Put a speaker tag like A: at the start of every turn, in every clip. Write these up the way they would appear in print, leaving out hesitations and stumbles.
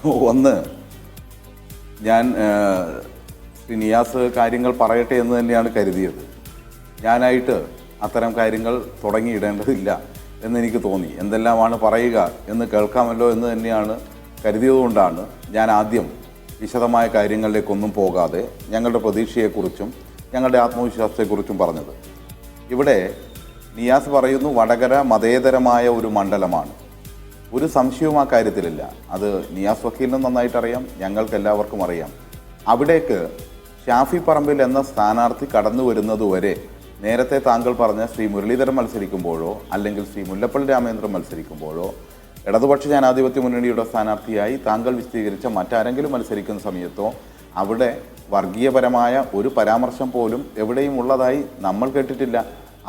A: ഒന്ന്, ഞാൻ ശ്രീ നിയാസ് കാര്യങ്ങൾ പറയട്ടെ എന്ന് തന്നെയാണ് കരുതിയത്. ഞാനായിട്ട് അത്തരം കാര്യങ്ങൾ തുടങ്ങിയിടേണ്ടതില്ല എന്നെനിക്ക് തോന്നി. എന്തെല്ലാമാണ് പറയുക എന്ന് കേൾക്കാമല്ലോ എന്ന് തന്നെയാണ് കരുതിയതുകൊണ്ടാണ് ഞാൻ ആദ്യം വിശദമായ കാര്യങ്ങളിലേക്കൊന്നും പോകാതെ ഞങ്ങളുടെ പ്രതീക്ഷയെക്കുറിച്ചും ഞങ്ങളുടെ ആത്മവിശ്വാസത്തെക്കുറിച്ചും പറഞ്ഞത്. ഇവിടെ നിയാസ് പറയുന്നു വടകര മതേതരമായ ഒരു മണ്ഡലമാണ്. ഒരു സംശയവും ആ കാര്യത്തിലില്ല. അത് നിയാസ് വക്കീലിനും നന്നായിട്ടറിയാം, ഞങ്ങൾക്ക് എല്ലാവർക്കും അറിയാം. അവിടേക്ക് ഷാഫി പറമ്പിൽ എന്ന സ്ഥാനാർത്ഥി കടന്നു വരുന്നതുവരെ നേരത്തെ താങ്കൾ പറഞ്ഞ ശ്രീ മുരളീധരൻ മത്സരിക്കുമ്പോഴോ അല്ലെങ്കിൽ ശ്രീ മുല്ലപ്പള്ളി രാമചന്ദ്രൻ മത്സരിക്കുമ്പോഴോ ഇടതുപക്ഷ ജനാധിപത്യ മുന്നണിയുടെ സ്ഥാനാർത്ഥിയായി താങ്കൾ വിശദീകരിച്ച മറ്റാരെങ്കിലും മത്സരിക്കുന്ന സമയത്തോ അവിടെ വർഗീയപരമായ ഒരു പരാമർശം പോലും എവിടെയും ഉള്ളതായി നമ്മൾ കേട്ടിട്ടില്ല.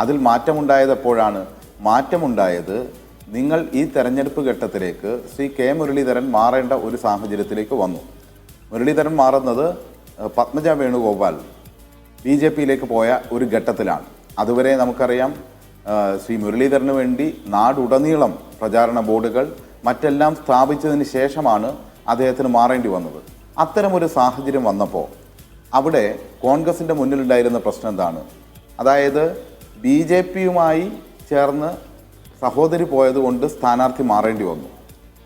A: അതിൽ മാറ്റമുണ്ടായത് എപ്പോഴാണ്? മാറ്റമുണ്ടായത് നിങ്ങൾ ഈ തെരഞ്ഞെടുപ്പ് ഘട്ടത്തിലേക്ക് ശ്രീ കെ മുരളീധരൻ മാറേണ്ട ഒരു സാഹചര്യത്തിലേക്ക് വന്നു. മുരളീധരൻ മാറുന്നത് പത്മജ വേണുഗോപാൽ BJP-യിലേക്ക് പോയ ഒരു ഘട്ടത്തിലാണ്. അതുവരെ നമുക്കറിയാം ശ്രീ മുരളീധരന് വേണ്ടി നാടുടനീളം പ്രചാരണ ബോർഡുകൾ മറ്റെല്ലാം സ്ഥാപിച്ചതിന് ശേഷമാണ് അദ്ദേഹത്തിന് മാറേണ്ടി വന്നത്. അത്തരമൊരു സാഹചര്യം വന്നപ്പോൾ അവിടെ കോൺഗ്രസിൻ്റെ മുന്നിലുണ്ടായിരുന്ന പ്രശ്നം എന്താണ്? അതായത് BJP-യുമായി ചേർന്ന് സഹോദരി പോയതുകൊണ്ട് സ്ഥാനാർത്ഥി മാറേണ്ടി വന്നു.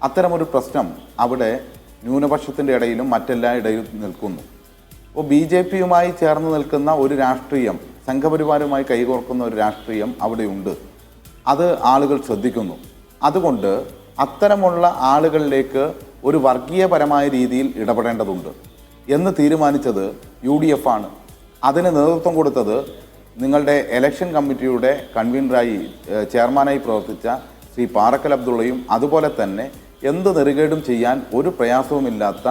A: അത്തരമൊരു പ്രശ്നം അവിടെ ന്യൂനപക്ഷത്തിൻ്റെ ഇടയിലും മറ്റെല്ലാ ഇടയിലും നിൽക്കുന്നു. അപ്പോൾ BJP-യുമായി ചേർന്ന് നിൽക്കുന്ന ഒരു രാഷ്ട്രീയം, സംഘപരിവാരവുമായി കൈകോർക്കുന്ന ഒരു രാഷ്ട്രീയം അവിടെയുണ്ട്. അത് ആളുകൾ ശ്രദ്ധിക്കുന്നു. അതുകൊണ്ട് അത്തരമുള്ള ആളുകളിലേക്ക് ഒരു വർഗീയപരമായ രീതിയിൽ ഇടപെടേണ്ടതുണ്ട് എന്ന് തീരുമാനിച്ചത് UDF ആണ്. അതിന് നേതൃത്വം കൊടുത്തത് നിങ്ങളുടെ ഇലക്ഷൻ കമ്മിറ്റിയുടെ കൺവീനറായി ചെയർമാനായി പ്രവർത്തിച്ച ശ്രീ പാറക്കൽ അബ്ദുള്ളയും അതുപോലെ തന്നെ എന്ത് നെറുകേടും ചെയ്യാൻ ഒരു പ്രയാസവുമില്ലാത്ത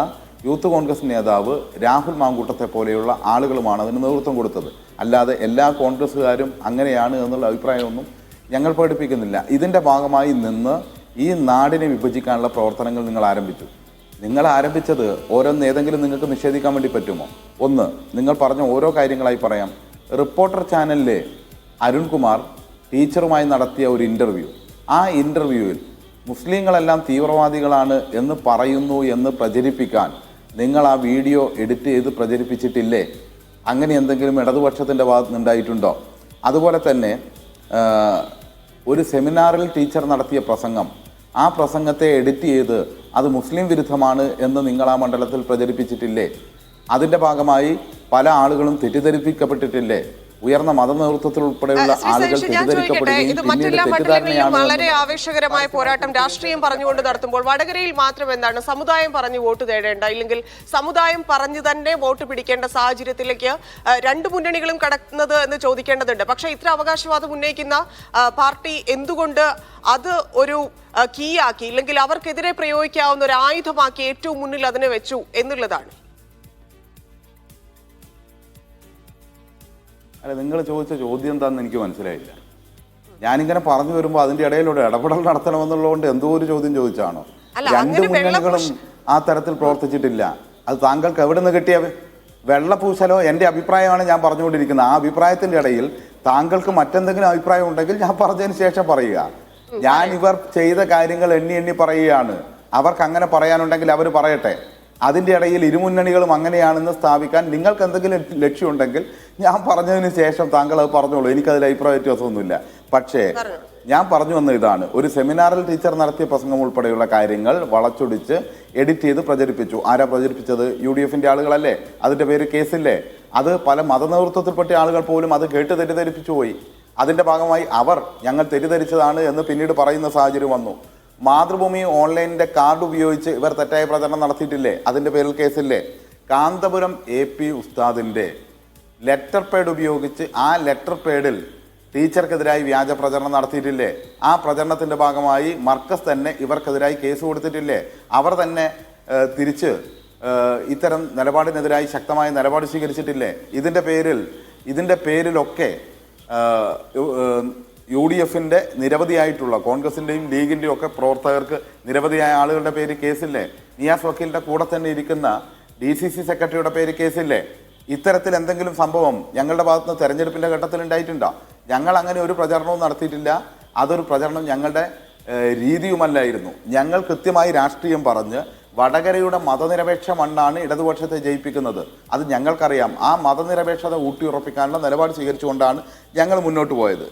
A: യൂത്ത് കോൺഗ്രസ് നേതാവ് രാഹുൽ മാങ്കൂട്ടത്തെ പോലെയുള്ള ആളുകളുമാണ് അതിന് നേതൃത്വം കൊടുത്തത്. അല്ലാതെ എല്ലാ കോൺഗ്രസ്സുകാരും അങ്ങനെയാണ് എന്നുള്ള അഭിപ്രായമൊന്നും ഞങ്ങൾ പഠിപ്പിക്കുന്നില്ല. ഇതിൻ്റെ ഭാഗമായി നിന്ന് ഈ നാടിനെ വിഭജിക്കാനുള്ള പ്രവർത്തനങ്ങൾ നിങ്ങൾ ആരംഭിച്ചു. നിങ്ങൾ ആരംഭിച്ചത് ഓരോന്ന് ഏതെങ്കിലും നിങ്ങൾക്ക് നിഷേധിക്കാൻ വേണ്ടി പറ്റുമോ? ഒന്ന്, നിങ്ങൾ പറഞ്ഞ ഓരോ കാര്യങ്ങളായി പറയാം. റിപ്പോർട്ടർ ചാനലിലെ അരുൺകുമാർ ടീച്ചറുമായി നടത്തിയ ഒരു ഇൻ്റർവ്യൂ, ആ ഇൻ്റർവ്യൂവിൽ മുസ്ലിങ്ങളെല്ലാം തീവ്രവാദികളാണ് എന്ന് പറയുന്നു എന്ന് പ്രചരിപ്പിക്കാൻ നിങ്ങൾ ആ വീഡിയോ എഡിറ്റ് ചെയ്ത് പ്രചരിപ്പിച്ചിട്ടില്ലേ? അങ്ങനെ എന്തെങ്കിലും ഇടതുപക്ഷത്തിൻ്റെ ഭാഗത്ത് നിന്നുണ്ടായിട്ടുണ്ടോ? അതുപോലെ തന്നെ ഒരു സെമിനാറിൽ ടീച്ചർ നടത്തിയ പ്രസംഗം, ആ പ്രസംഗത്തെ എഡിറ്റ് ചെയ്ത് അത് മുസ്ലിം വിരുദ്ധമാണ് എന്ന് നിങ്ങൾ ആ മണ്ഡലത്തിൽ പ്രചരിപ്പിച്ചിട്ടില്ലേ? അതിൻ്റെ ഭാഗമായി പല ആളുകളും തെറ്റിദ്ധരിപ്പിക്കപ്പെട്ടിട്ടില്ലേ? ഉയർന്ന മതനേതൃത്വത്തിൽ ഉൾപ്പെടെയുള്ള ആളുകൾ തെറ്റിദ്ധരിക്കപ്പെടുകയും
B: വളരെ ആവേശകരമായ പോരാട്ടം രാഷ്ട്രീയം പറഞ്ഞുകൊണ്ട് നടത്തുമ്പോൾ വടകരയിൽ മാത്രം എന്താണ് സമുദായം പറഞ്ഞ് വോട്ട് തേടേണ്ട, ഇല്ലെങ്കിൽ സമുദായം പറഞ്ഞു തന്നെ വോട്ട് പിടിക്കേണ്ട സാഹചര്യത്തിലേക്ക് രണ്ട് മുന്നണികളും കടക്കുന്നത് എന്ന് ചോദിക്കേണ്ടതുണ്ട്. പക്ഷേ ഇത്ര അവകാശവാദം ഉന്നയിക്കുന്ന പാർട്ടി എന്തുകൊണ്ട് അത് ഒരു കീ ആക്കി, ഇല്ലെങ്കിൽ അവർക്കെതിരെ പ്രയോഗിക്കാവുന്ന ഒരു ആയുധമാക്കി ഏറ്റവും മുന്നിൽ അതിനെ വെച്ചു എന്നുള്ളതാണ്.
A: അല്ല, നിങ്ങൾ ചോദിച്ച ചോദ്യം എന്താണെന്ന് എനിക്ക് മനസ്സിലായില്ല. ഞാനിങ്ങനെ പറഞ്ഞു വരുമ്പോൾ അതിൻ്റെ ഇടയിലൂടെ ഇടപെടൽ നടത്തണമെന്നുള്ളതുകൊണ്ട് എന്തോ ഒരു ചോദ്യം ചോദിച്ചാണോ? രണ്ട് മുന്നണികളും ആ തരത്തിൽ പ്രവർത്തിച്ചിട്ടില്ല. അത് താങ്കൾക്ക് എവിടെ നിന്ന് കിട്ടിയ വെള്ളപൂശലോ? എൻ്റെ അഭിപ്രായമാണ് ഞാൻ പറഞ്ഞുകൊണ്ടിരിക്കുന്നത്. ആ അഭിപ്രായത്തിൻ്റെ ഇടയിൽ താങ്കൾക്ക് മറ്റെന്തെങ്കിലും അഭിപ്രായം ഉണ്ടെങ്കിൽ ഞാൻ പറഞ്ഞതിന് ശേഷം പറയുക. ഞാൻ ഇവർ ചെയ്ത കാര്യങ്ങൾ എണ്ണി പറയുകയാണ്. അവർക്ക് അങ്ങനെ പറയാനുണ്ടെങ്കിൽ അവർ പറയട്ടെ. അതിൻ്റെ ഇടയിൽ ഇരുമുന്നണികളും അങ്ങനെയാണെന്ന് സ്ഥാപിക്കാൻ നിങ്ങൾക്ക് എന്തെങ്കിലും ലക്ഷ്യമുണ്ടെങ്കിൽ ഞാൻ പറഞ്ഞതിന് ശേഷം താങ്കൾ അത് പറഞ്ഞോളൂ. എനിക്കതിൽ അഭിപ്രായ വ്യത്യാസമൊന്നുമില്ല. പക്ഷേ ഞാൻ പറഞ്ഞു വന്ന ഇതാണ്, ഒരു സെമിനാറിൽ ടീച്ചർ നടത്തിയ പ്രസംഗം ഉൾപ്പെടെയുള്ള കാര്യങ്ങൾ വളച്ചൊടിച്ച് എഡിറ്റ് ചെയ്ത് പ്രചരിപ്പിച്ചു. ആരാ പ്രചരിപ്പിച്ചത്? UDF-ന്റെ ആളുകളല്ലേ? അതിൻ്റെ പേര് കേസില്ലേ? അത് പല മതനേതൃത്വത്തിൽപ്പെട്ട ആളുകൾ പോലും അത് കേട്ട് തെറ്റിദ്ധരിപ്പിച്ചു പോയി. അതിൻ്റെ ഭാഗമായി അവർ ഞങ്ങൾ തെറ്റിദ്ധരിച്ചതാണ് എന്ന് പിന്നീട് പറയുന്ന സാഹചര്യം വന്നു. മാതൃഭൂമി ഓൺലൈനിൻ്റെ കാർഡ് ഉപയോഗിച്ച് ഇവർ തെറ്റായ പ്രചരണം നടത്തിയിട്ടില്ലേ? അതിൻ്റെ പേരിൽ കേസില്ലേ? കാന്തപുരം AP ഉസ്താദിൻ്റെ ലെറ്റർ പേഡ് ഉപയോഗിച്ച് ആ ലെറ്റർ പേഡിൽ ടീച്ചർക്കെതിരായി വ്യാജ പ്രചരണം നടത്തിയിട്ടില്ലേ? ആ പ്രചരണത്തിൻ്റെ ഭാഗമായി മർക്കസ് തന്നെ ഇവർക്കെതിരായി കേസ് കൊടുത്തിട്ടില്ലേ? അവർ തന്നെ തിരിച്ച് ഇത്തരം നിലപാടിനെതിരായി ശക്തമായ നിലപാട് സ്വീകരിച്ചിട്ടില്ലേ? ഇതിൻ്റെ പേരിലൊക്കെ UDF-ന്റെ നിരവധിയായിട്ടുള്ള കോൺഗ്രസിൻ്റെയും ലീഗിൻ്റെയും ഒക്കെ പ്രവർത്തകർക്ക് നിരവധിയായ ആളുകളുടെ പേര് കേസില്ലേ? നിയാസ് വക്കീലിൻ്റെ കൂടെ തന്നെ ഇരിക്കുന്ന DCC സെക്രട്ടറിയുടെ പേര് കേസില്ലേ? ഇത്തരത്തിൽ എന്തെങ്കിലും സംഭവം ഞങ്ങളുടെ ഭാഗത്തുനിന്ന് തെരഞ്ഞെടുപ്പിൻ്റെ ഘട്ടത്തിൽ ഉണ്ടായിട്ടുണ്ടോ? ഞങ്ങൾ അങ്ങനെ ഒരു പ്രചരണവും നടത്തിയിട്ടില്ല. അതൊരു പ്രചരണം ഞങ്ങളുടെ രീതിയുമല്ലായിരുന്നു. ഞങ്ങൾ കൃത്യമായി രാഷ്ട്രീയം പറഞ്ഞ് വടകരയുടെ മതനിരപേക്ഷ മണ്ണാണ് ഇടതുപക്ഷത്തെ ജയിപ്പിക്കുന്നത്. അത് ഞങ്ങൾക്കറിയാം. ആ മതനിരപേക്ഷത ഊട്ടിയുറപ്പിക്കാനുള്ള നിലപാട് സ്വീകരിച്ചുകൊണ്ടാണ് ഞങ്ങൾ മുന്നോട്ട് പോയത്.